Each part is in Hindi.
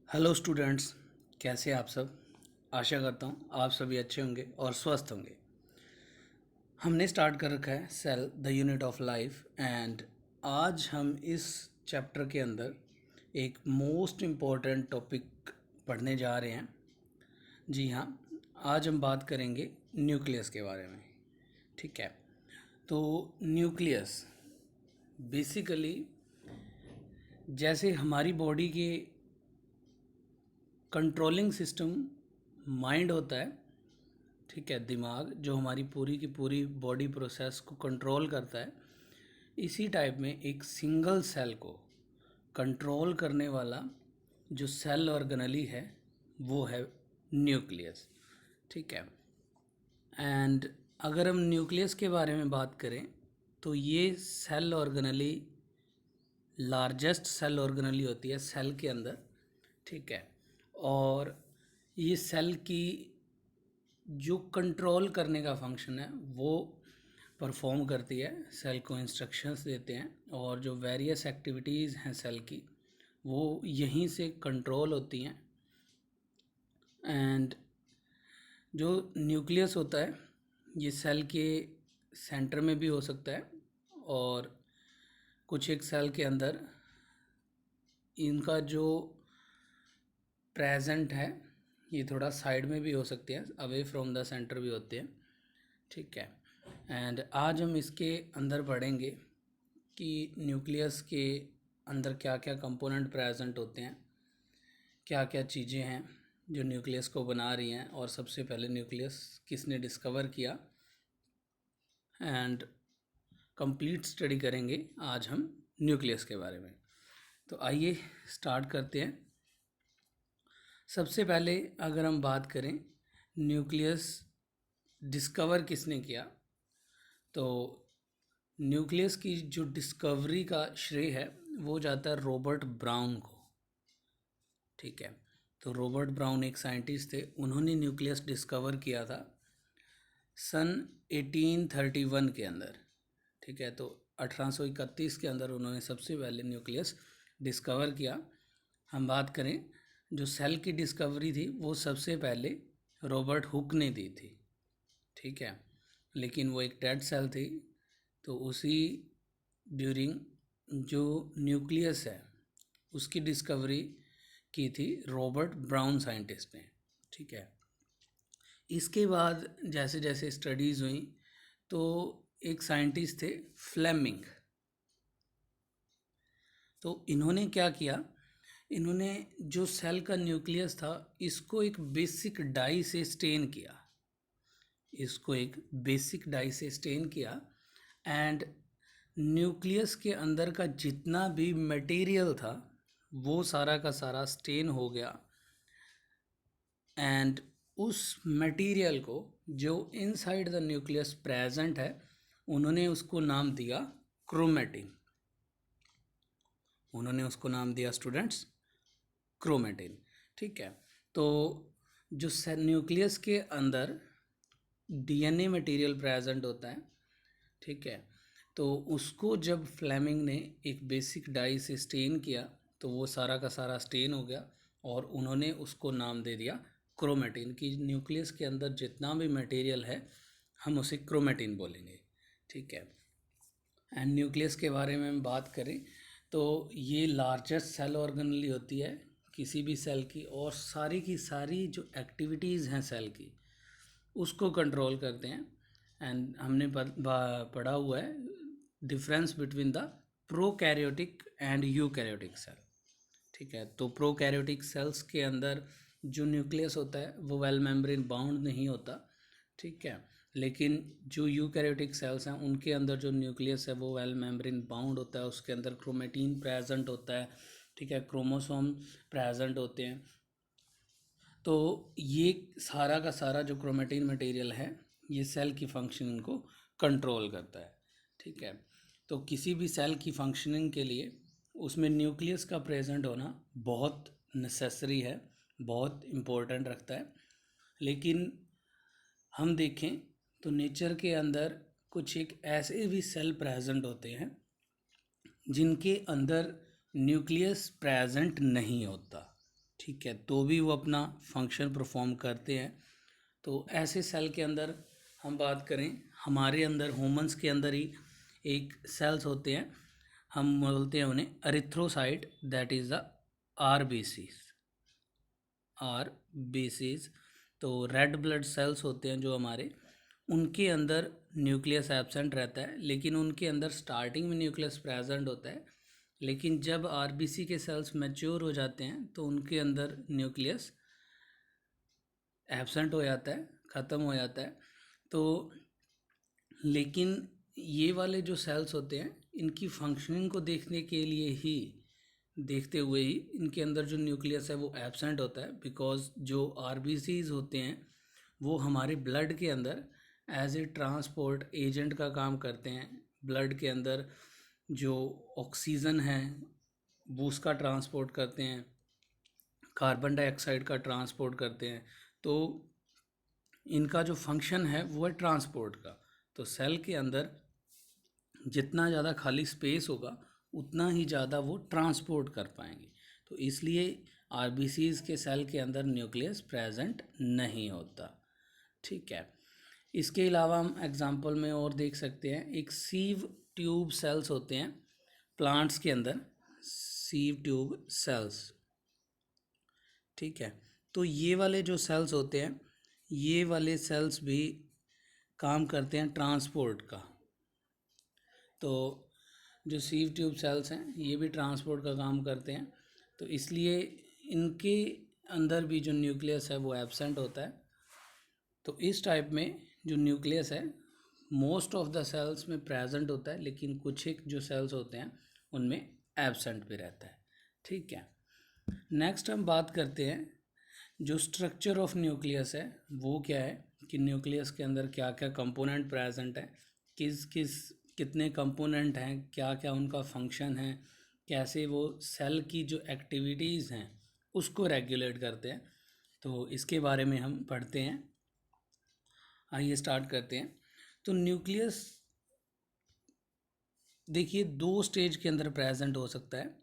हेलो स्टूडेंट्स, कैसे हैं आप सब। आशा करता हूँ आप सभी अच्छे होंगे और स्वस्थ होंगे। हमने स्टार्ट कर रखा है cell the unit of life and आज हम इस चैप्टर के अंदर एक मोस्ट इम्पॉर्टेंट टॉपिक पढ़ने जा रहे हैं। जी हाँ, आज हम बात करेंगे न्यूक्लियस के बारे में। ठीक है, तो न्यूक्लियस बेसिकली जैसे हमारी बॉडी के कंट्रोलिंग सिस्टम माइंड होता है, ठीक है, दिमाग जो हमारी पूरी की पूरी बॉडी प्रोसेस को कंट्रोल करता है, इसी टाइप में एक सिंगल सेल को कंट्रोल करने वाला जो सेल ऑर्गेनली है वो है न्यूक्लियस। ठीक है, एंड अगर हम न्यूक्लियस के बारे में बात करें तो ये cell organelle largest cell organelle होती है सेल के अंदर। ठीक है, और ये सेल की जो कंट्रोल करने का फंक्शन है वो परफॉर्म करती है, सेल को इंस्ट्रक्शंस देते हैं और जो वेरियस एक्टिविटीज़ हैं सेल की वो यहीं से कंट्रोल होती हैं। एंड जो न्यूक्लियस होता है ये सेल के सेंटर में भी हो सकता है और कुछ एक सेल के अंदर इनका जो प्रेजेंट है ये थोड़ा साइड में भी हो सकते हैं, अवे फ्रॉम द सेंटर भी होते हैं। ठीक है, एंड आज हम इसके अंदर पढ़ेंगे कि न्यूक्लियस के अंदर क्या क्या कंपोनेंट प्रेजेंट होते हैं, क्या क्या चीज़ें हैं जो न्यूक्लियस को बना रही हैं, और सबसे पहले न्यूक्लियस किसने डिस्कवर किया। एंड कंप्लीट स्टडी करेंगे आज हम न्यूक्लियस के बारे में। तो आइए स्टार्ट करते हैं। सबसे पहले अगर हम बात करें न्यूक्लियस डिस्कवर किसने किया, तो न्यूक्लियस की जो डिस्कवरी का श्रेय है वो जाता है रॉबर्ट ब्राउन को। ठीक है, तो रॉबर्ट ब्राउन एक साइंटिस्ट थे, उन्होंने न्यूक्लियस डिस्कवर किया था सन 1831 के अंदर। ठीक है, तो 1831 के अंदर उन्होंने सबसे पहले न्यूक्लियस डिस्कवर किया। हम बात करें जो सेल की डिस्कवरी थी वो सबसे पहले रॉबर्ट हुक ने दी थी। ठीक है, लेकिन वो एक डेड सेल थी, तो उसी ड्यूरिंग जो न्यूक्लियस है उसकी डिस्कवरी की थी रॉबर्ट ब्राउन साइंटिस्ट ने। ठीक है, इसके बाद जैसे जैसे स्टडीज़ हुई तो एक साइंटिस्ट थे फ्लेमिंग, तो इन्होंने क्या किया, इन्होंने जो सेल का न्यूक्लियस था इसको एक बेसिक डाई से स्टेन किया, इसको एक बेसिक डाई से स्टेन किया एंड न्यूक्लियस के अंदर का जितना भी मटेरियल था वो सारा का सारा स्टेन हो गया। एंड उस मटेरियल को जो इनसाइड द न्यूक्लियस प्रेजेंट है उन्होंने उसको नाम दिया क्रोमेटिन। उन्होंने उसको नाम दिया स्टूडेंट्स क्रोमेटिन। ठीक है, तो जो न्यूक्लियस के अंदर डीएनए मटेरियल प्रेजेंट होता है, ठीक है, तो उसको जब फ्लेमिंग ने एक बेसिक डाई से स्टेन किया तो वो सारा का सारा स्टेन हो गया और उन्होंने उसको नाम दे दिया क्रोमेटिन। कि न्यूक्लियस के अंदर जितना भी मटेरियल है हम उसे क्रोमेटिन बोलेंगे। ठीक है, एंड न्यूक्लियस के बारे में हम बात करें तो ये लार्जेस्ट सेल ऑर्गेनली होती है किसी भी सेल की, और सारी की सारी जो एक्टिविटीज़ हैं सेल की उसको कंट्रोल करते हैं। एंड हमने पढ़ा हुआ है difference between the prokaryotic and eukaryotic cell. ठीक है, तो प्रोकैरियोटिक सेल्स के अंदर जो न्यूक्लियस होता है वो वेल मेम्ब्रेन बाउंड नहीं होता। ठीक है, लेकिन जो यूकैरियोटिक सेल्स हैं उनके अंदर जो न्यूक्लियस है वो वेल मेम्ब्रेन बाउंड होता है, उसके अंदर क्रोमेटिन प्रेजेंट होता है। ठीक है, क्रोमोसोम प्रेजेंट होते हैं। तो ये सारा का सारा जो क्रोमेटिन मटेरियल है ये सेल की फंक्शनिंग को कंट्रोल करता है। ठीक है, तो किसी भी सेल की फंक्शनिंग के लिए उसमें न्यूक्लियस का प्रेजेंट होना बहुत नेसेसरी है, बहुत इम्पोर्टेंट रखता है। लेकिन हम देखें तो नेचर के अंदर कुछ एक ऐसे भी सेल प्रेजेंट होते हैं जिनके अंदर न्यूक्लियस प्रेजेंट नहीं होता। ठीक है, तो भी वो अपना फंक्शन परफॉर्म करते हैं। तो ऐसे सेल के अंदर हम बात करें, हमारे अंदर ह्यूमंस के अंदर ही एक सेल्स होते हैं, हम बोलते हैं उन्हें erythrocyte, that is the R B Cs. तो रेड ब्लड सेल्स होते हैं जो हमारे, उनके अंदर न्यूक्लियस एब्सेंट रहता है, लेकिन उनके अंदर स्टार्टिंग में न्यूक्लियस प्रेजेंट होता है। लेकिन जब आरबीसी के सेल्स मैच्योर हो जाते हैं तो उनके अंदर न्यूक्लियस एब्सेंट हो जाता है, ख़त्म हो जाता है। तो लेकिन ये वाले जो सेल्स होते हैं, इनकी फंक्शनिंग को देखने के लिए ही, देखते हुए ही इनके अंदर जो न्यूक्लियस है वो एब्सेंट होता है, बिकॉज जो आरबीसीज होते हैं वो हमारे ब्लड के अंदर एज ए ट्रांसपोर्ट एजेंट का काम करते हैं। ब्लड के अंदर जो ऑक्सीजन है वो उसका ट्रांसपोर्ट करते हैं, कार्बन डाइऑक्साइड का ट्रांसपोर्ट करते हैं। तो इनका जो फंक्शन है वो है ट्रांसपोर्ट का। तो सेल के अंदर जितना ज़्यादा खाली स्पेस होगा उतना ही ज़्यादा वो ट्रांसपोर्ट कर पाएंगे। तो इसलिए आरबीसीज के सेल के अंदर न्यूक्लियस प्रेजेंट नहीं होता। ठीक है, इसके अलावा हम एग्जांपल में और देख सकते हैं, एक सीव ट्यूब सेल्स होते हैं प्लांट्स के अंदर, सीव ट्यूब सेल्स। ठीक है, तो ये वाले जो सेल्स होते हैं, ये वाले सेल्स भी काम करते हैं ट्रांसपोर्ट का। तो जो सीव ट्यूब सेल्स हैं ये भी ट्रांसपोर्ट का काम करते हैं। तो इसलिए इनके अंदर भी जो न्यूक्लियस है वो एब्सेंट होता है। तो इस टाइप में जो न्यूक्लियस है मोस्ट ऑफ द सेल्स में प्रेजेंट होता है, लेकिन कुछ एक जो सेल्स होते हैं उनमें एब्सेंट भी रहता है। ठीक है, नेक्स्ट हम बात करते हैं जो स्ट्रक्चर ऑफ न्यूक्लियस है वो क्या है, कि न्यूक्लियस के अंदर क्या क्या कंपोनेंट प्रेजेंट है, किस किस कितने कंपोनेंट हैं, क्या क्या उनका फंक्शन है, कैसे वो सेल की जो एक्टिविटीज़ हैं उसको रेगुलेट करते हैं। तो इसके बारे में हम पढ़ते हैं। आइए स्टार्ट करते हैं। तो न्यूक्लियस देखिए दो स्टेज के अंदर प्रेजेंट हो सकता है।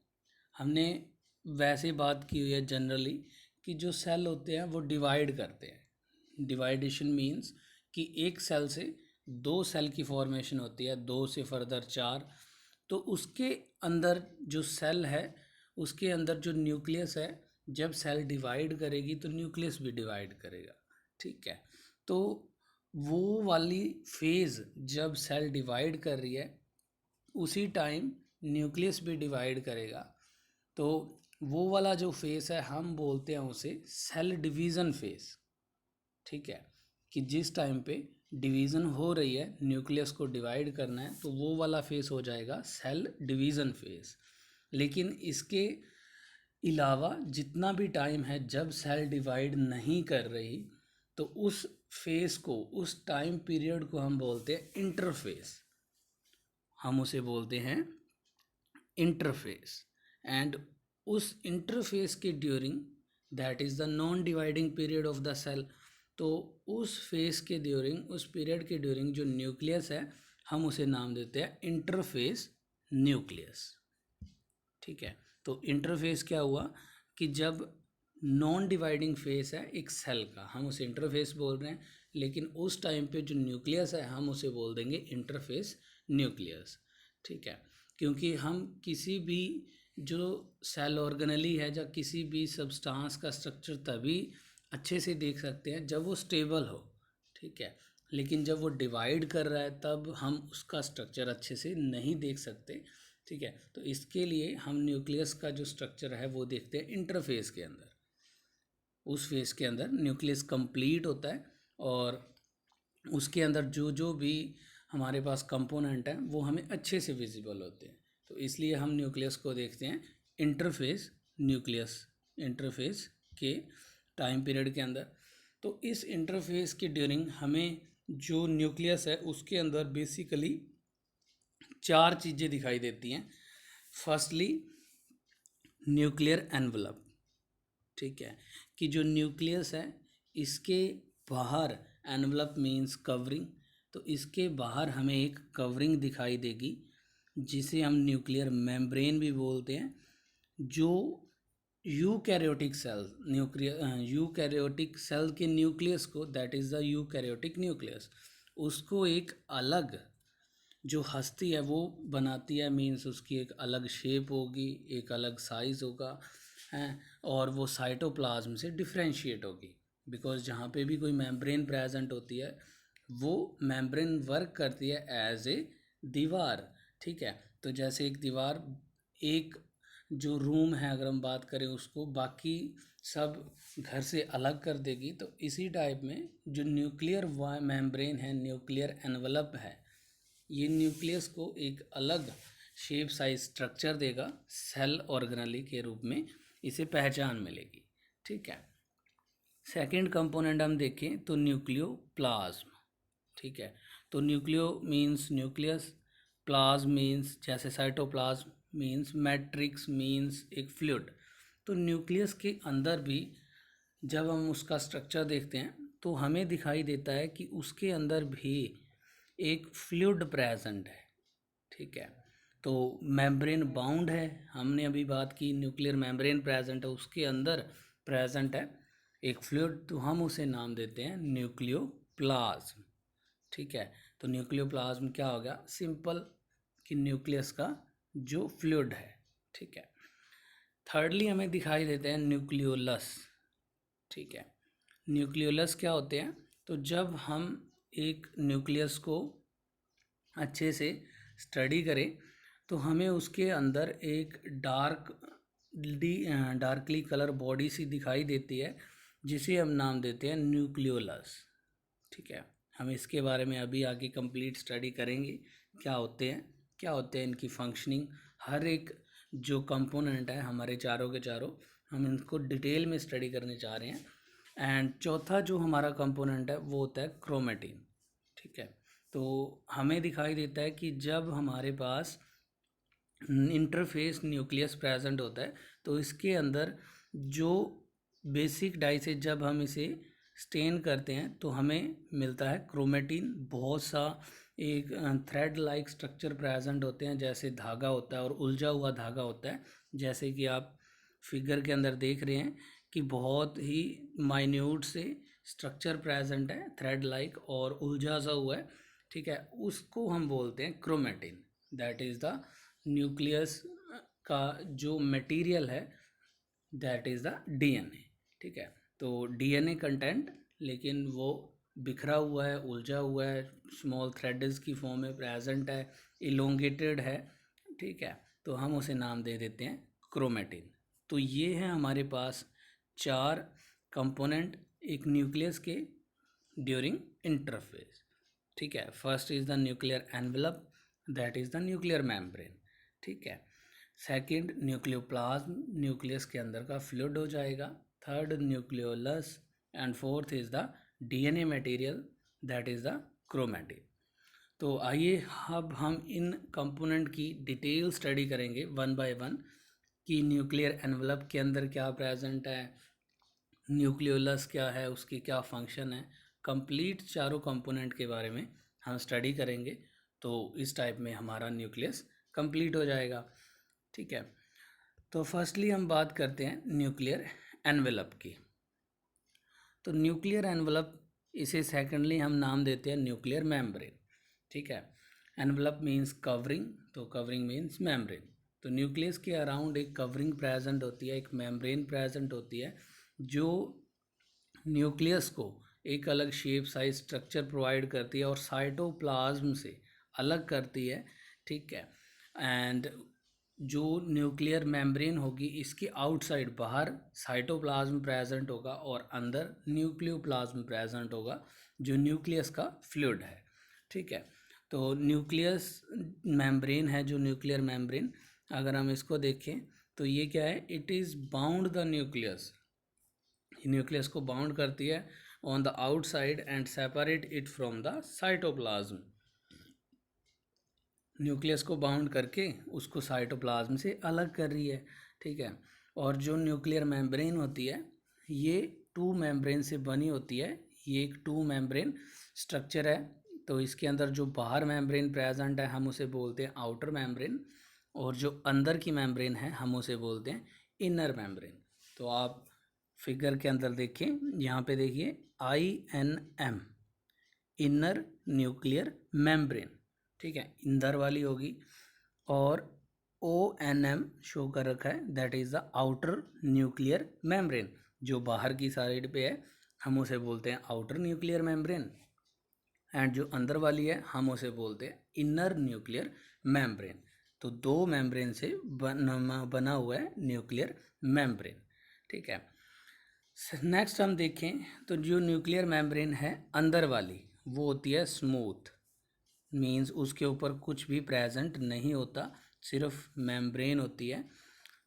हमने वैसे बात की हुई है जनरली कि जो सेल होते हैं वो डिवाइड करते हैं। डिवाइडेशन मीन्स कि एक सेल से दो सेल की फॉर्मेशन होती है, दो से फर्दर चार। तो उसके अंदर जो सेल है उसके अंदर जो न्यूक्लियस है, जब सेल डिवाइड करेगी तो न्यूक्लियस भी डिवाइड करेगा। ठीक है, तो वो वाली फेज़ जब सेल डिवाइड कर रही है उसी टाइम न्यूक्लियस भी डिवाइड करेगा। तो वो वाला जो फेस है हम बोलते हैं उसे सेल डिवीज़न फेस। ठीक है, कि जिस टाइम पे डिवीज़न हो रही है, न्यूक्लियस को डिवाइड करना है, तो वो वाला फेस हो जाएगा सेल डिवीज़न फेस। लेकिन इसके अलावा जितना भी टाइम है जब सेल डिवाइड नहीं कर रही, तो उस फेस को, उस टाइम पीरियड को हम बोलते हैं इंटरफेस। हम उसे बोलते हैं इंटरफेस। एंड उस इंटरफेस के during, that is the non dividing period of the cell, तो उस फेस के ड्यूरिंग, उस पीरियड के ड्यूरिंग जो न्यूक्लियस है हम उसे नाम देते हैं इंटरफेस न्यूक्लियस। ठीक है, तो इंटरफेस क्या हुआ कि जब नॉन डिवाइडिंग फेस है एक सेल का, हम उसे इंटरफेस बोल रहे हैं, लेकिन उस टाइम पे जो न्यूक्लियस है हम उसे बोल देंगे इंटरफेस न्यूक्लियस। ठीक है, क्योंकि हम किसी भी जो सेल ऑर्गेनली है या किसी भी सब्सटेंस का स्ट्रक्चर तभी अच्छे से देख सकते हैं जब वो स्टेबल हो। ठीक है, लेकिन जब वो डिवाइड कर रहा है तब हम उसका स्ट्रक्चर अच्छे से नहीं देख सकते। ठीक है, तो इसके लिए हम न्यूक्लियस का जो स्ट्रक्चर है वो देखते हैं इंटरफेस के अंदर। उस फेस के अंदर न्यूक्लियस कंप्लीट होता है और उसके अंदर जो जो भी हमारे पास कंपोनेंट हैं वो हमें अच्छे से विजिबल होते हैं। तो इसलिए हम न्यूक्लियस को देखते हैं इंटरफेस न्यूक्लियस, इंटरफेस के टाइम पीरियड के अंदर। तो इस इंटरफेस के ड्यूरिंग हमें जो न्यूक्लियस है उसके अंदर बेसिकली चार चीज़ें दिखाई देती हैं। Firstly nuclear envelope. ठीक है, कि जो न्यूक्लियस है इसके बाहर, एनवलप मीन्स कवरिंग, तो इसके बाहर हमें एक कवरिंग दिखाई देगी जिसे हम न्यूक्लियर मेम्ब्रेन भी बोलते हैं, जो यूकैरियोटिक सेल यूकैरियोटिक सेल के न्यूक्लियस को, that is the eukaryotic nucleus, उसको एक अलग जो हस्ती है वो बनाती है। मीन्स उसकी एक अलग शेप होगी, एक अलग साइज़ होगा हैं, और वो साइटोप्लाज्म से डिफ्रेंशिएट होगी। बिकॉज जहाँ पे भी कोई मेम्ब्रेन प्रेजेंट होती है वो मेम्ब्रेन वर्क करती है एज ए दीवार। ठीक है, तो जैसे एक दीवार एक जो रूम है अगर हम बात करें उसको बाकी सब घर से अलग कर देगी, तो इसी टाइप में जो न्यूक्लियर मेम्ब्रेन है, न्यूक्लियर एनवलप है, ये न्यूक्लियस को एक अलग शेप साइज स्ट्रक्चर देगा, सेल ऑर्गेनेली के रूप में इसे पहचान मिलेगी। ठीक है, सेकंड कंपोनेंट हम देखें तो न्यूक्लियोप्लाज्म। ठीक है, तो nucleo means nucleus, plasm means जैसे साइटोप्लाज्म मीन्स मैट्रिक्स मीन्स एक फ्लूइड। तो न्यूक्लियस के अंदर भी जब हम उसका स्ट्रक्चर देखते हैं तो हमें दिखाई देता है कि उसके अंदर भी एक फ्लूइड प्रेजेंट है। ठीक है, तो मेम्ब्रेन बाउंड है, हमने अभी बात की न्यूक्लियर मेम्ब्रेन प्रेजेंट है, उसके अंदर प्रेजेंट है एक फ्लूइड, तो हम उसे नाम देते हैं न्यूक्लियोप्लाज्म। ठीक है, तो न्यूक्लियोप्लाज्म क्या हो गया, सिंपल कि न्यूक्लियस का जो फ्लूइड है। ठीक है, थर्डली हमें दिखाई देते हैं न्यूक्लियोलस। ठीक है, न्यूक्लियोलस क्या होते हैं, तो जब हम एक न्यूक्लियस को अच्छे से स्टडी करें तो हमें उसके अंदर एक डार्कली कलर बॉडी सी दिखाई देती है जिसे हम नाम देते हैं न्यूक्लियोलस। ठीक है, हम इसके बारे में अभी आगे कंप्लीट स्टडी करेंगे, क्या होते हैं इनकी फंक्शनिंग, हर एक जो कंपोनेंट है हमारे चारों के चारों हम इनको डिटेल में स्टडी करने जा रहे हैं। एंड चौथा जो हमारा कंपोनेंट है वो होता है क्रोमेटिन। ठीक है, तो हमें दिखाई देता है कि जब हमारे पास इंटरफेस न्यूक्लियस प्रेजेंट होता है तो इसके अंदर जो बेसिक डाई से जब हम इसे स्टेन करते हैं तो हमें मिलता है क्रोमेटिन। बहुत सा एक थ्रेड लाइक स्ट्रक्चर प्रेजेंट होते हैं, जैसे धागा होता है और उलझा हुआ धागा होता है, जैसे कि आप फिगर के अंदर देख रहे हैं कि बहुत ही माइन्यूट से स्ट्रक्चर प्रेजेंट है थ्रेड लाइक और उलझा सा हुआ है। ठीक है, उसको हम बोलते हैं chromatin. That is the nucleus का जो मटेरियल है, दैट इज़ द डीएनए। ठीक है, तो डीएनए कंटेंट लेकिन वो बिखरा हुआ है, उलझा हुआ है, स्मॉल थ्रेड्स की फॉर्म में प्रेजेंट है, इलोंगेटेड है। ठीक है, तो हम उसे नाम दे देते हैं क्रोमेटिन। तो ये है हमारे पास चार कंपोनेंट एक न्यूक्लियस के ड्यूरिंग इंटरफेस। ठीक है, first is the nuclear envelope, that is the nuclear membrane. ठीक है, सेकंड न्यूक्लियोप्लाज्म, न्यूक्लियस के अंदर का फ्लूइड हो जाएगा। Third nucleolus, and fourth is the DNA material, that is the chromatin. तो आइए अब हम इन कंपोनेंट की डिटेल स्टडी करेंगे वन बाय वन कि न्यूक्लियर एनवलप के अंदर क्या प्रेजेंट है, न्यूक्लियोलस क्या है, उसकी क्या फंक्शन है, कंप्लीट चारों कंपोनेंट के बारे में हम स्टडी करेंगे। तो इस टाइप में हमारा न्यूक्लियस कंप्लीट हो जाएगा। ठीक है, तो फर्स्टली हम बात करते हैं न्यूक्लियर एनवेलप की। तो न्यूक्लियर एनवलप, इसे सेकेंडली हम नाम देते हैं न्यूक्लियर मेम्ब्रेन। ठीक है, एनवलप मीन्स कवरिंग, तो कवरिंग मीन्स मेम्ब्रेन। तो न्यूक्लियस के अराउंड एक कवरिंग प्रेजेंट होती है, एक मेम्ब्रेन प्रेजेंट होती है जो न्यूक्लियस को एक अलग शेप साइज स्ट्रक्चर प्रोवाइड करती है और साइटोप्लाज्म से अलग करती है। ठीक है, एंड जो न्यूक्लियर मेम्ब्रेन होगी इसके आउटसाइड बाहर साइटोप्लाज्म प्रेजेंट होगा और अंदर न्यूक्लियोप्लाज्म प्रेजेंट होगा जो न्यूक्लियस का फ्लूइड है। ठीक है, तो न्यूक्लियस मेम्ब्रेन है जो न्यूक्लियर मेम्ब्रेन, अगर हम इसको देखें तो ये क्या है, it is bound the nucleus, nucleus को बाउंड करती है on the outside and separate it from the cytoplasm. Nucleus को बाउंड करके उसको साइटोप्लाज्म से अलग कर रही है। ठीक है, और जो न्यूक्लियर मेम्ब्रेन होती है ये टू मेम्ब्रेन से बनी होती है, ये एक टू मेम्ब्रेन स्ट्रक्चर है। तो इसके अंदर जो बाहर मेम्ब्रेन प्रेजेंट है हम उसे बोलते हैं आउटर मेम्ब्रेन, और जो अंदर की मेम्ब्रेन है हम उसे बोलते हैं इनर मेम्ब्रेन। तो आप फिगर के अंदर देखिए, यहाँ पे देखिए INM, इनर न्यूक्लियर मेम्ब्रेन, ठीक है, इंदर वाली होगी। और ONM शो कर रखा है, that is the outer nuclear membrane, जो बाहर की साइड पे है हम उसे बोलते हैं आउटर न्यूक्लियर मेम्ब्रेन, एंड जो अंदर वाली है हम उसे बोलते हैं इनर न्यूक्लियर मेम्ब्रेन। तो दो मेम्ब्रेन से बना हुआ है न्यूक्लियर मेम्ब्रेन, ठीक है। नेक्स्ट हम देखें तो जो न्यूक्लियर मेम्ब्रेन है अंदर वाली, वो होती है स्मूथ, मींस उसके ऊपर कुछ भी प्रेजेंट नहीं होता, सिर्फ मेम्ब्रेन होती है।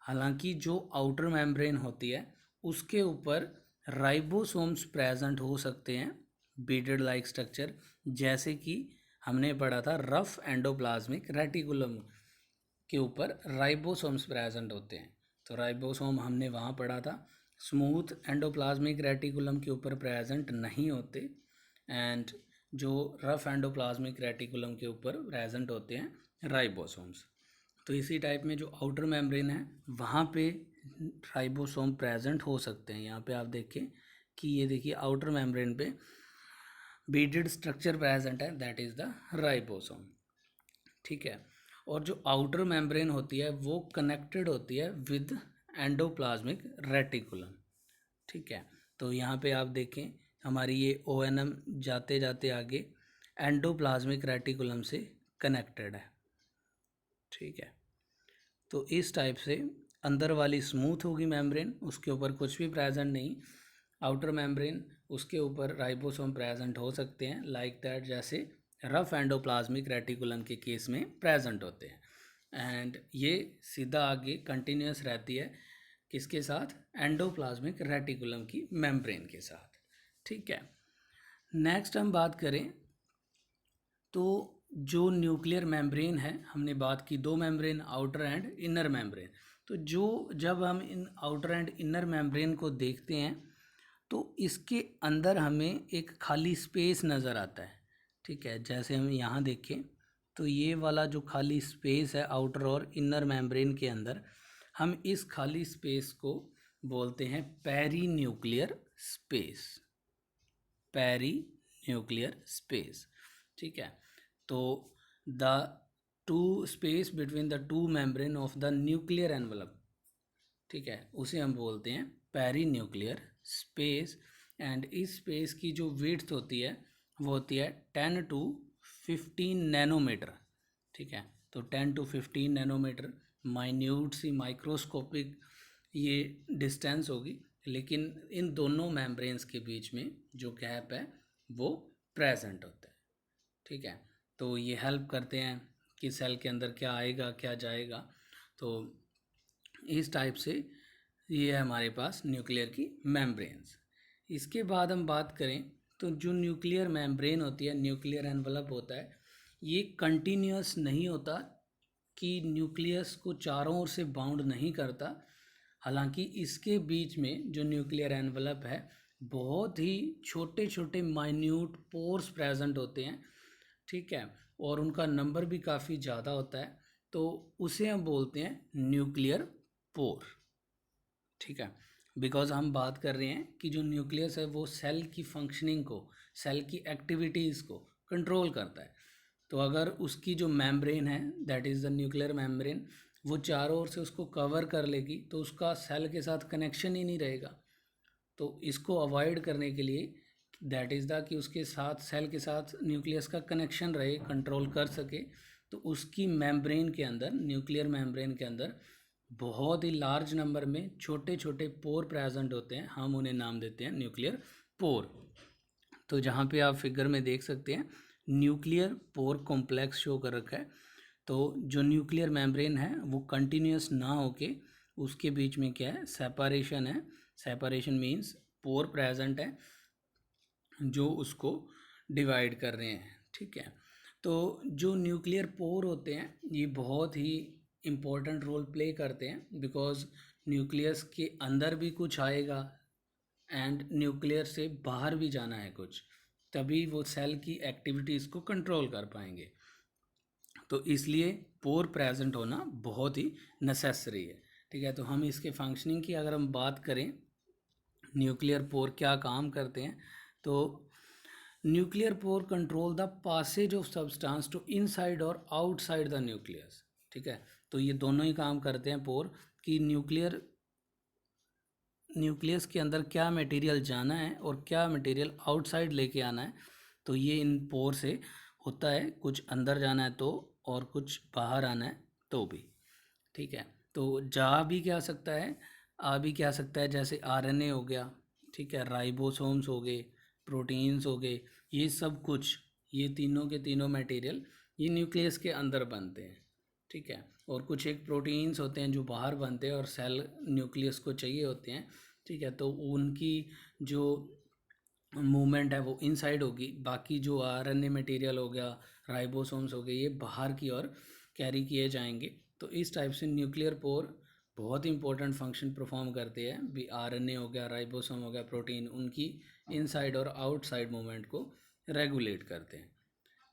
हालांकि जो आउटर मेम्ब्रेन होती है उसके ऊपर राइबोसोम्स प्रेजेंट हो सकते हैं, बीडेड लाइक स्ट्रक्चर, जैसे कि हमने पढ़ा था रफ एंडोप्लाज्मिक रेटिकुलम के ऊपर राइबोसोम्स प्रेजेंट होते हैं। तो राइबोसोम हमने वहाँ पढ़ा था, स्मूथ एंडोप्लाज्मिक रेटिकुलम के ऊपर प्रेजेंट नहीं होते, एंड जो रफ एंडोप्लाज्मिक रेटिकुलम के ऊपर प्रेजेंट होते हैं राइबोसोम्स। तो इसी टाइप में जो आउटर मेम्ब्रेन है वहाँ पे राइबोसोम प्रेजेंट हो सकते हैं। यहाँ पे आप देखें कि ये देखिए आउटर मेम्ब्रेन पे बीडेड स्ट्रक्चर प्रेजेंट है, दैट इज़ द राइबोसोम, ठीक है। और जो आउटर मेम्ब्रेन होती है वो कनेक्टेड होती है विद एंडोप्लाज्मिक रेटिकुलम, ठीक है। तो यहाँ पे आप देखें हमारी ये ONM जाते जाते आगे एंडोप्लाज्मिक रेटिकुलम से कनेक्टेड है, ठीक है। तो इस टाइप से अंदर वाली स्मूथ होगी मेम्ब्रेन, उसके ऊपर कुछ भी प्रेजेंट नहीं, आउटर मेम्ब्रेन उसके ऊपर राइबोसोम प्रेजेंट हो सकते हैं, लाइक दैट जैसे रफ एंडोप्लाज्मिक रेटिकुलम के केस में प्रेजेंट होते हैं, एंड ये सीधा आगे कंटिन्यूस रहती है किसके साथ, एंडोप्लाज्मिक रेटिकुलम की मेम्ब्रेन के साथ, ठीक है। नेक्स्ट हम बात करें तो जो न्यूक्लियर मेम्ब्रेन है, हमने बात की दो membrane, outer and inner membrane. तो जो जब हम इन आउटर एंड इनर मेम्ब्रेन को देखते हैं तो इसके अंदर हमें एक खाली स्पेस नज़र आता है, ठीक है। जैसे हम यहाँ देखें तो ये वाला जो खाली स्पेस है आउटर और इनर मेम्ब्रेन के अंदर, हम इस खाली स्पेस को बोलते हैं peri nuclear space, peri nuclear space, ठीक है। तो the two space between the two membrane of the nuclear envelope, ठीक है, उसे हम बोलते हैं पेरी न्यूक्लियर स्पेस। एंड इस स्पेस की जो विड्थ होती है वो होती है 10 to 15 नैनोमीटर, ठीक है। तो 10 to 15 नैनोमीटर, माइन्यूट सी माइक्रोस्कोपिक ये डिस्टेंस होगी, लेकिन इन दोनों मेम्ब्रेन्स के बीच में जो गैप है वो प्रेजेंट होता है, ठीक है। तो ये हेल्प करते हैं कि सेल के अंदर क्या आएगा क्या जाएगा। तो इस टाइप से ये है हमारे पास न्यूक्लियर की मेम्ब्रेन्स। इसके बाद हम बात करें तो जो न्यूक्लियर मेम्ब्रेन होती है, न्यूक्लियर एनवलप होता है, ये कंटिन्यूस नहीं होता कि न्यूक्लियस को चारों ओर से बाउंड नहीं करता। हालांकि इसके बीच में जो न्यूक्लियर एनवलप है बहुत ही छोटे छोटे माइन्यूट पोर्स प्रेजेंट होते हैं, ठीक है, और उनका नंबर भी काफ़ी ज़्यादा होता है। तो उसे हम बोलते हैं न्यूक्लियर पोर, ठीक है। बिकॉज हम बात कर रहे हैं कि जो न्यूक्लियस है वो सेल की फंक्शनिंग को, सेल की एक्टिविटीज़ को कंट्रोल करता है। तो अगर उसकी जो मेम्ब्रेन है that is the nuclear membrane, वो चारों ओर से उसको कवर कर लेगी तो उसका सेल के साथ कनेक्शन ही नहीं रहेगा। तो इसको अवॉइड करने के लिए दैट इज़ द कि उसके साथ सेल के साथ न्यूक्लियस का कनेक्शन रहे, कंट्रोल कर सके, तो उसकी मेम्ब्रेन के अंदर, न्यूक्लियर मेम्ब्रेन के अंदर बहुत ही लार्ज नंबर में छोटे छोटे पोर प्रेजेंट होते हैं, हम उन्हें नाम देते हैं न्यूक्लियर पोर। तो जहाँ पे आप फिगर में देख सकते हैं न्यूक्लियर पोर कॉम्प्लेक्स शो कर रखा है। तो जो न्यूक्लियर मेम्ब्रेन है वो कंटिन्यूस ना होके उसके बीच में क्या है, सेपरेशन है। सेपरेशन मीन्स पोर प्रेजेंट है जो उसको डिवाइड कर रहे हैं, ठीक है। तो जो न्यूक्लियर पोर होते हैं ये बहुत ही इम्पोर्टेंट रोल प्ले करते हैं, बिकॉज न्यूक्लियस के अंदर भी कुछ आएगा एंड न्यूक्लियर से बाहर भी जाना है कुछ, तभी वो सेल की एक्टिविटीज़ को कंट्रोल कर पाएंगे। तो इसलिए पोर प्रेजेंट होना बहुत ही नेसेसरी है, ठीक है। तो हम इसके फंक्शनिंग की अगर हम बात करें, न्यूक्लियर पोर क्या काम करते हैं, तो nuclear pore control the passage of substance to inside और आउटसाइड द न्यूक्लियस। ठीक है। तो ये दोनों ही काम करते हैं पोर, कि न्यूक्लियस के अंदर क्या मटेरियल जाना है और क्या मटेरियल आउटसाइड लेके आना है। तो ये इन पोर से होता है, कुछ अंदर जाना है तो, और कुछ बाहर आना है तो भी। ठीक है। तो जा भी क्या सकता है, आ भी क्या सकता है, जैसे आरएनए हो गया, ठीक है, राइबोसोम्स हो गए, प्रोटीन्स हो गए, ये सब कुछ, ये तीनों के तीनों मटेरियल ये न्यूक्लियस के अंदर बनते हैं। ठीक है। और कुछ एक प्रोटीन्स होते हैं जो बाहर बनते हैं और सेल न्यूक्लियस को चाहिए होते हैं। ठीक है। तो उनकी जो मूवमेंट है वो इनसाइड होगी, बाकी जो आरएनए मटेरियल हो गया, राइबोसोम्स हो गए, ये बाहर की ओर कैरी किए जाएंगे। तो इस टाइप से न्यूक्लियर पोर बहुत इंपॉर्टेंट फंक्शन परफॉर्म करते हैं भी। आरएनए हो गया, राइबोसोम हो गया, प्रोटीन, उनकी इनसाइड और आउटसाइड मूवमेंट को रेगुलेट करते हैं।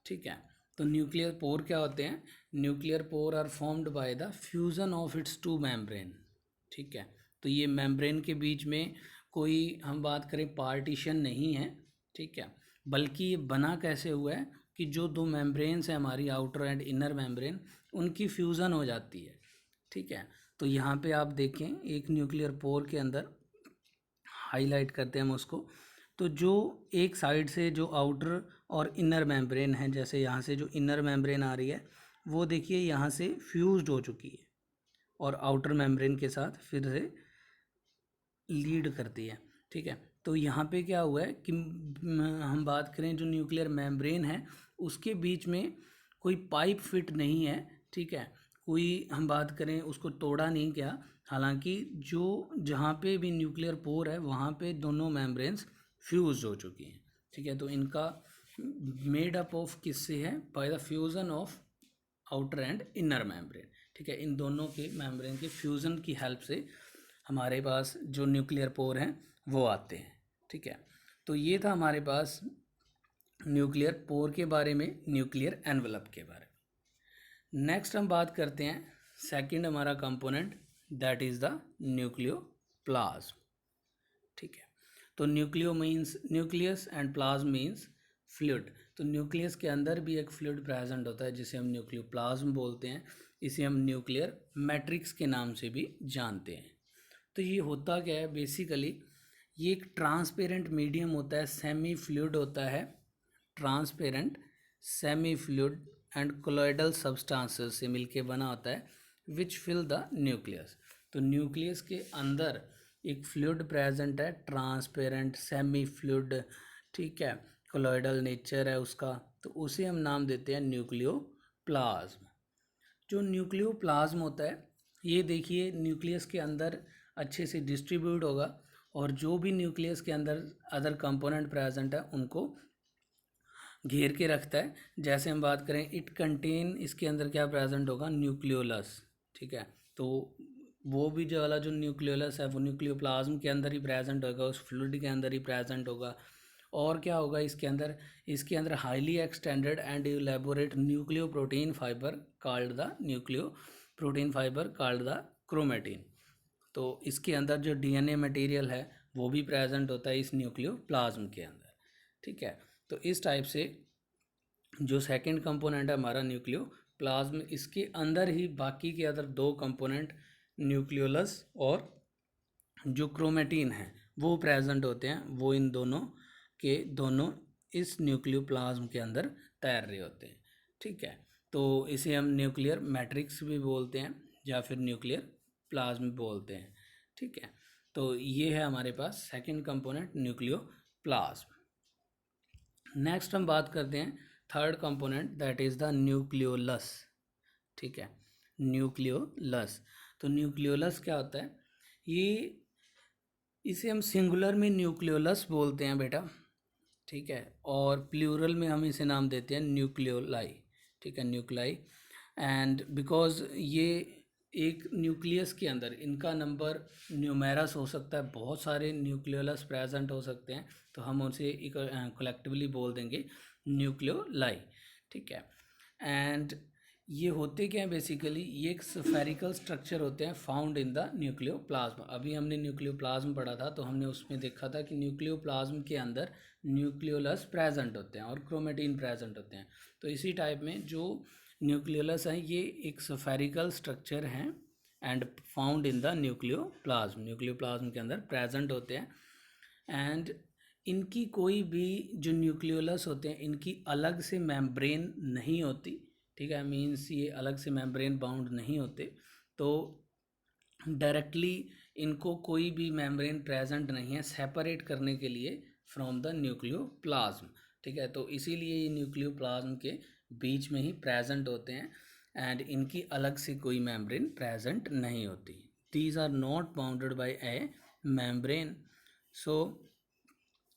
ठीक है। तो न्यूक्लियर पोर क्या होते हैं, nuclear pore are formed by the fusion of its two membrane. ठीक है। तो ये मेम्ब्रेन के बीच में कोई हम बात करें पार्टीशन नहीं है। ठीक है। बल्कि ये बना कैसे हुआ है कि जो दो मेम्ब्रेन्स है हमारी, आउटर एंड इनर मेम्ब्रेन, उनकी फ्यूज़न हो जाती है। ठीक है। तो यहाँ पे आप देखें एक न्यूक्लियर पोर के अंदर हाईलाइट करते हैं हम उसको, तो जो एक साइड से जो आउटर और इनर मेम्ब्रेन है, जैसे यहाँ से जो इनर मेम्ब्रेन आ रही है वो देखिए यहाँ से फ्यूज्ड हो चुकी है और आउटर मेम्ब्रेन के साथ फिर से लीड करती है। ठीक है। तो यहाँ पे क्या हुआ है कि हम बात करें जो न्यूक्लियर मेम्ब्रेन है उसके बीच में कोई पाइप फिट नहीं है। ठीक है। कोई हम बात करें उसको तोड़ा नहीं गया, हालांकि जो जहाँ पे भी न्यूक्लियर पोर है वहाँ पे दोनों मेम्ब्रेन्स फ्यूज हो चुकी हैं। ठीक है। तो इनका मेड अप ऑफ किससे है, by the fusion of outer and inner membrane. ठीक है। इन दोनों के मेम्ब्रेन के फ्यूज़न की हेल्प से हमारे पास जो न्यूक्लियर पोर हैं वो आते हैं। ठीक है। तो ये था हमारे पास न्यूक्लियर पोर के बारे में, न्यूक्लियर एनवलप के बारे में। नेक्स्ट हम बात करते हैं सेकंड हमारा component, that is the nucleoplasm. ठीक है। तो nucleo means nucleus and plasm means fluid. तो न्यूक्लियस के अंदर भी एक फ्लूइड प्रेजेंट होता है जिसे हम न्यूक्लियोप्लाज्म बोलते हैं। इसे हम न्यूक्लियर मैट्रिक्स के नाम से भी जानते हैं। तो ये होता क्या है बेसिकली, ये एक ट्रांसपेरेंट मीडियम होता है, सेमी फ्लूइड होता है, transparent semi fluid and colloidal substances से मिलके बना होता है, विच फिल द न्यूक्लियस। तो न्यूक्लियस के अंदर एक फ्लूइड प्रेजेंट है, ट्रांसपेरेंट सेमी फ्लूइड, ठीक है, कोलॉइडल नेचर है उसका, तो उसे हम नाम देते हैं न्यूक्लियोप्लाज्म। जो न्यूक्लियोप्लाज्म होता है ये देखिए न्यूक्लियस के अंदर अच्छे से डिस्ट्रीब्यूट होगा, और जो भी न्यूक्लियस के अंदर अदर कंपोनेंट प्रेजेंट है उनको घेर के रखता है। जैसे हम बात करें इट कंटेन, इसके अंदर क्या प्रेजेंट होगा, न्यूक्लियोलस। ठीक है। तो वो भी जो वाला जो न्यूक्लियोलस है वो न्यूक्लियोप्लाज्म के अंदर ही प्रेजेंट होगा, उस फ्लूइड के अंदर ही प्रेजेंट होगा। और क्या होगा इसके अंदर highly extended and elaborate nucleo protein fibre called the chromatin. तो इसके अंदर जो डीएनए मटेरियल है वो भी प्रेजेंट होता है इस न्यूक्लियोप्लाज्म के अंदर। ठीक है। तो इस टाइप से जो सेकंड कंपोनेंट है हमारा न्यूक्लियोप्लाज्म, इसके अंदर ही बाकी के अदर दो कंपोनेंट न्यूक्लियोलस और जो क्रोमेटिन है वो प्रेजेंट होते हैं। वो इन दोनों के दोनों इस न्यूक्लियोप्लाज्म के अंदर तैर रहे होते हैं। ठीक है। तो इसे हम न्यूक्लियर मैट्रिक्स भी बोलते हैं या फिर न्यूक्लियर प्लाज्म बोलते हैं। ठीक है। तो ये है हमारे पास सेकंड कंपोनेंट न्यूक्लियोप्लाज्म। नेक्स्ट हम बात करते हैं third component, that is the nucleolus. ठीक है। न्यूक्लियोलस। तो न्यूक्लियोलस क्या होता है, ये इसे हम सिंगुलर में न्यूक्लियोलस बोलते हैं बेटा। ठीक है। और प्लूरल में हम इसे नाम देते हैं न्यूक्लियोलाई। ठीक है, न्यूक्लाई। एंड बिकॉज ये एक न्यूक्लियस के अंदर इनका नंबर न्यूमेरस हो सकता है, बहुत सारे न्यूक्लियोलस प्रेजेंट हो सकते हैं, तो हम उसे कलेक्टिवली बोल देंगे न्यूक्लियोलाई। ठीक है। एंड ये होते क्या है बेसिकली, ये एक स्फेरिकल स्ट्रक्चर होते हैं फाउंड इन द न्यूक्लियोप्लाज्म। अभी हमने न्यूक्लियोप्लाज्म पढ़ा था, तो हमने उसमें देखा था कि न्यूक्लियोप्लाज्म के अंदर न्यूक्लियोलस प्रेजेंट होते हैं और क्रोमेटिन प्रेजेंट होते हैं। तो इसी टाइप में जो न्यूक्लियोलस हैं ये एक स्फेरिकल स्ट्रक्चर हैं and found in the nucleoplasm, nucleoplasm के अंदर प्रेजेंट होते हैं। एंड इनकी कोई भी जो न्यूक्लियोलस होते हैं इनकी अलग से मेम्ब्रेन नहीं होती, ठीक है, मीन्स ये अलग से मेम्ब्रेन बाउंड नहीं होते, तो डायरेक्टली इनको कोई भी मेम्ब्रेन प्रेजेंट नहीं है सेपरेट करने के लिए फ्रॉम द न्यूक्लियोप्लाज्म, ठीक है। तो इसीलिए ये न्यूक्लियोप्लाज्म के बीच में ही प्रेजेंट होते हैं एंड इनकी अलग से कोई मेम्ब्रेन प्रेजेंट नहीं होती। These are not bounded by a membrane, so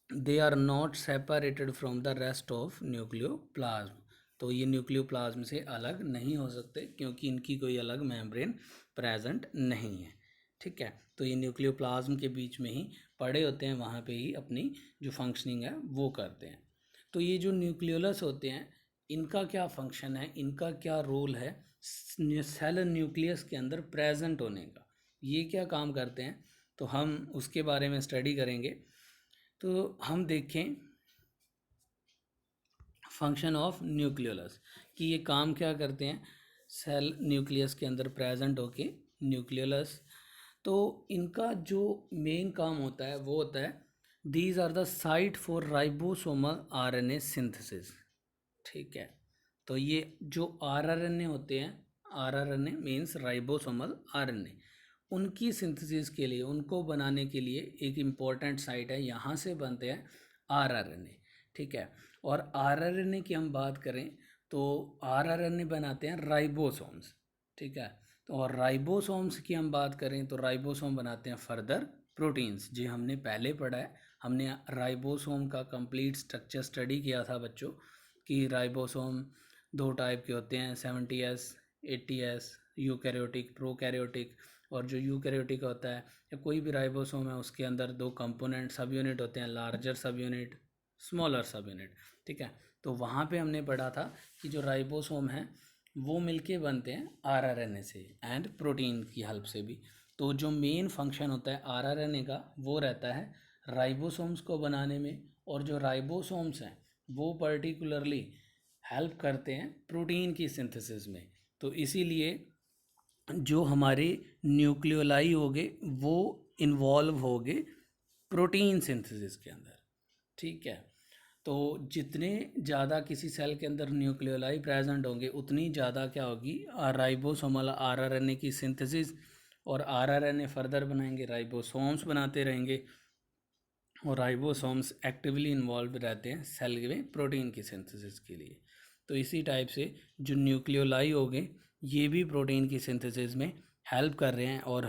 they are not separated from the rest of nucleoplasm. तो ये न्यूक्लियोप्लाज्म से अलग नहीं हो सकते क्योंकि इनकी कोई अलग मेम्ब्रेन प्रेजेंट नहीं है, ठीक है। तो ये न्यूक्लियोप्लाज्म के बीच में ही पड़े होते हैं, वहाँ पे ही अपनी जो फंक्शनिंग है वो करते हैं। तो ये जो न्यूक्लियोलस होते हैं इनका क्या फंक्शन है, इनका क्या रोल है सेल न्यूक्लियस के अंदर प्रेजेंट होने का, ये क्या काम करते हैं, तो हम उसके बारे में स्टडी करेंगे। तो हम देखें फंक्शन ऑफ न्यूक्लियोलस कि ये काम क्या करते हैं सेल न्यूक्लियस के अंदर प्रेजेंट होके न्यूक्लियोलस। तो इनका जो मेन काम होता है वो होता है these are the site for ribosomal RNA synthesis, ठीक है। तो ये जो आरआरएनए होते हैं, आरआरएनए मीन्स राइबोसोमल आरएनए, उनकी सिंथेसिस के लिए, उनको बनाने के लिए एक इम्पॉर्टेंट साइट है, यहाँ से बनते हैं आरआरएनए, ठीक है। और आरआरएनए की हम बात करें तो आरआरएनए बनाते हैं राइबोसोम्स, ठीक है। तो और राइबोसोम्स की हम बात करें तो राइबोसोम बनाते हैं फर्दर प्रोटीन्स, जी हमने पहले पढ़ा है, हमने राइबोसोम का कंप्लीट स्ट्रक्चर स्टडी किया था बच्चों कि राइबोसोम दो टाइप के होते हैं 70S 80S, यूकैरियोटिक प्रोकैरियोटिक। और जो यूकैरियोटिक होता है या कोई भी राइबोसोम है उसके अंदर दो कंपोनेंट सब यूनिट होते हैं, लार्जर सब यूनिट, स्मॉलर सब यूनिट, ठीक है। तो वहाँ पे हमने पढ़ा था कि जो राइबोसोम है वो मिलके बनते हैं आरआरएनए से एंड प्रोटीन की हेल्प से भी। तो जो मेन फंक्शन होता है आरआरएनए का वो रहता है राइबोसोम्स को बनाने में, और जो राइबोसोम्स हैं वो पर्टिकुलरली हेल्प करते हैं प्रोटीन की सिंथेसिस में। तो इसीलिए जो हमारे न्यूक्लियोलाई होंगे वो इन्वॉल्व होंगे प्रोटीन सिंथेसिस के अंदर, ठीक है। तो जितने ज़्यादा किसी सेल के अंदर न्यूक्लियोलाई प्रेजेंट होंगे उतनी ज़्यादा क्या होगी राइबोसोमल आरआरएनए की सिंथेसिस, और आरआरएनए फर्दर बनाएंगे राइबोसोम्स बनाते रहेंगे, और राइबोसोम्स एक्टिवली इन्वॉल्व रहते हैं सेल में प्रोटीन की सिंथेसिस के लिए। तो इसी टाइप से जो न्यूक्लियोलाई हो गए ये भी प्रोटीन की सिंथेसिस में हेल्प कर रहे हैं। और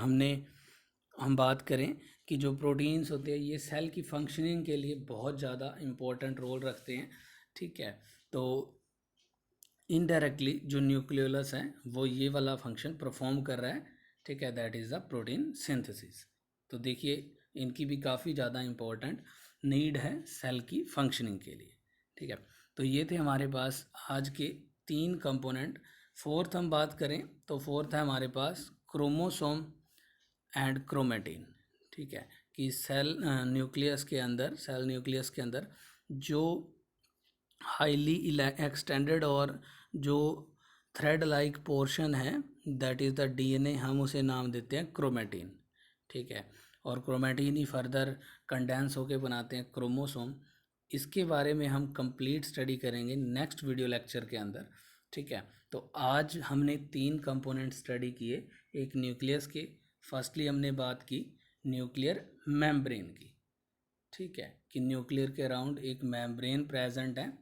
हम बात करें कि जो प्रोटीन्स होते हैं ये सेल की फंक्शनिंग के लिए बहुत ज़्यादा इम्पोर्टेंट रोल रखते हैं, ठीक है। तो इनडायरेक्टली जो न्यूक्लियोलस है वो ये वाला फंक्शन परफॉर्म कर रहा है, ठीक है, that is the protein synthesis. तो देखिए इनकी भी काफ़ी ज़्यादा इम्पोर्टेंट नीड है सेल की फंक्शनिंग के लिए, ठीक है। तो ये थे हमारे पास आज के 3 कंपोनेंट। फोर्थ हम बात करें तो फोर्थ है हमारे पास क्रोमोसोम एंड क्रोमेटिन, ठीक है, कि सेल न्यूक्लियस के अंदर, सेल न्यूक्लियस के अंदर जो हाईली एक्सटेंडेड और जो थ्रेड लाइक पोर्शन है दैट इज़ द डीएनए, हम उसे नाम देते हैं क्रोमेटिन, ठीक है। और क्रोमेटिन ही फर्दर कंडेंस होके बनाते हैं क्रोमोसोम। इसके बारे में हम कंप्लीट स्टडी करेंगे नेक्स्ट वीडियो लेक्चर के अंदर, ठीक है। तो आज हमने 3 कंपोनेंट स्टडी किए, एक न्यूक्लियस के, फर्स्टली हमने बात की न्यूक्लियर मेम्ब्रेन की, ठीक है, कि न्यूक्लियर के अराउंड एक मेम्ब्रेन प्रेजेंट है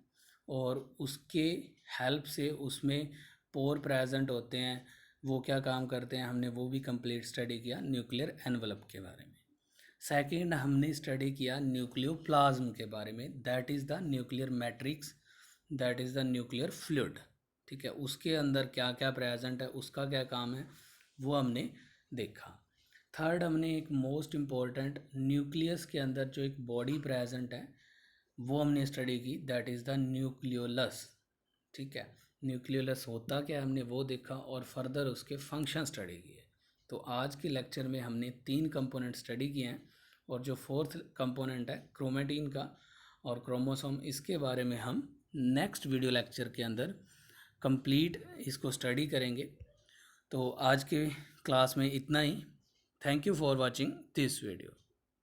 और उसके हेल्प से उसमें पोर प्रेजेंट होते हैं, वो क्या काम करते हैं हमने वो भी कंप्लीट स्टडी किया न्यूक्लियर एनवलप के बारे में। सेकंड हमने स्टडी किया न्यूक्लियोप्लाज्म के बारे में, that is the nuclear matrix, that is the nuclear fluid, ठीक है, उसके अंदर क्या क्या प्रेजेंट है, उसका क्या काम है, वो हमने देखा। थर्ड हमने एक मोस्ट इम्पॉर्टेंट न्यूक्लियस के अंदर जो एक बॉडी प्रेजेंट है वो हमने स्टडी की, दैट इज़ द न्यूक्लियोलस, ठीक है। न्यूक्लियोलस होता क्या है हमने वो देखा, और फर्दर उसके फंक्शन स्टडी किए। तो आज के लेक्चर में हमने 3 कंपोनेंट स्टडी किए हैं, और जो फोर्थ कंपोनेंट है क्रोमेटिन का और क्रोमोसोम, इसके बारे में हम नेक्स्ट वीडियो लेक्चर के अंदर कंप्लीट इसको स्टडी करेंगे। तो आज के क्लास में इतना ही। Thank you for watching this video.